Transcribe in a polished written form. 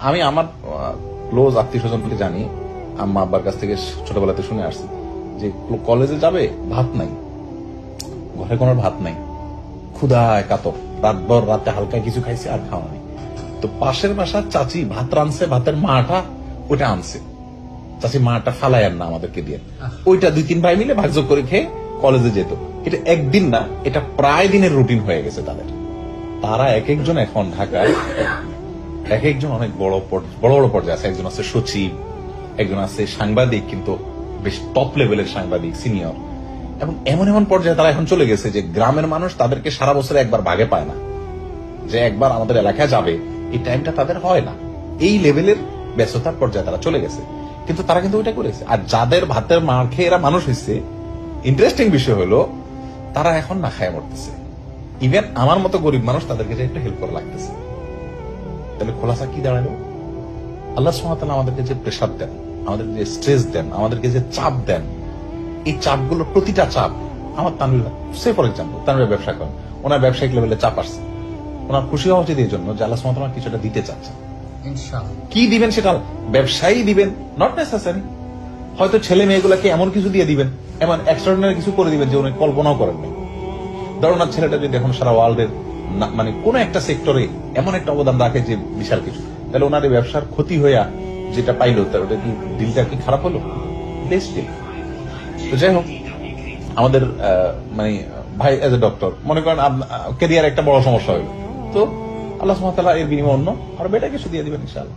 আমি আমার ক্লোজ আত্মীয় স্বজনকে জানি, আম্মা আব্বার কাছ থেকে ছোটবেলাতে শুনে আসছি যে কলেজে যাবে ভাত নাই, ঘরে কোনো ভাত নাই, ক্ষুধায় কাতর, রাতভর রাতে হালকা কিছু খাইছে আর খাওয়া নেই। তো পাশের বাসার চাচি ভাত রানছে, ভাতের মাটা ওটা আনছে, চাচি মাটা ফালাইয়ার না আমাদেরকে দিয়ে, ওইটা 2-3 ভাই মিলে ভাগযোগ করে খেয়ে কলেজে যেত। এটা একদিন না, এটা প্রায় দিনের রুটিন হয়ে গেছে তাদের। তারা এক একজন এখন ঢাকায় এক একজন অনেক বড় বড় পর্যায়ে আছে। একজন আছে সচিব, একজন আছে সাংবাদিক, কিন্তু বেশ টপ লেভেলের সাংবাদিক, সিনিয়র। এবং এমন এমন পর্যায়ে তারা এখন চলে গেছে যে গ্রামের মানুষ তাদেরকে সারা বছরে একবার ভাগে পায় না, যে একবার আমাদের এলাকায় যাবে, এই টাইমটা তাদের হয় না। এই লেভেলের ব্যস্ততার পর্যায়ে তারা চলে গেছে, কিন্তু তারা কিন্তু ওইটা করেছে। আর যাদের ভাতের মার খেয়ে এরা মানুষ হয়েছে, ইন্টারেস্টিং বিষয় হলো তারা এখন না খায় মরতেছে। ইভেন আমার মতো গরিব মানুষ তাদেরকে যে একটু হেল্প করা লাগতেছে। তাহলে খোলাসা কি দাঁড়ালো? আল্লাহ সুবহানাহু ওয়া তাআলা আমাদেরকে যে প্রেসার দেন, আমাদেরকে যে স্ট্রেস দেন, আমাদেরকে যে চাপ দেন, এই চাপগুলো প্রতিটা চাপ আমার তানভীর, সে ফর এক্সাম্পল তানভীর ব্যবসা করেন, ওনার ব্যবসায়িক লেভেলে চাপ আসছে, ওনার খুশি হওয়া উচিত এই জন্য যে আল্লাহ সুবহানাহু ওয়া তাআলা কিছুটা দিতে চাচ্ছেন। কি দিবেন সেটা ব্যবসায়ী দিবেন, নট নেসেসারি। হয়তো ছেলে মেয়েগুলাকে এমন কিছু দিয়ে দিবেন, এমন এক্সট্রাঅর্ডিনারি কিছু করে দিবেন যে উনি কল্পনাও করেন নাই। ধরুন ওনার ছেলেটা যদি এখন সারা ওয়ার্ল্ডের মানে কোন একটা সেক্টরে এমন একটা অবদান রাখে যে বিশাল কিছু, তাহলে ওনার এই ব্যবসার ক্ষতি হইয়া যেটা পাইলো, তার ওটা কি ডিলটা কি খারাপ হলো? Best deal. তো যাই হোক, আমাদের মানে ভাই এজ এ ডক্টর মনে করেন ক্যারিয়ার একটা বড় সমস্যা হইলো, তো আল্লাহ সুবহানাহু ওয়া তাআলা এর বিনিময়ে অন্য আর বেটা কিছু দিয়ে দিবেন ইনশাআল্লাহ।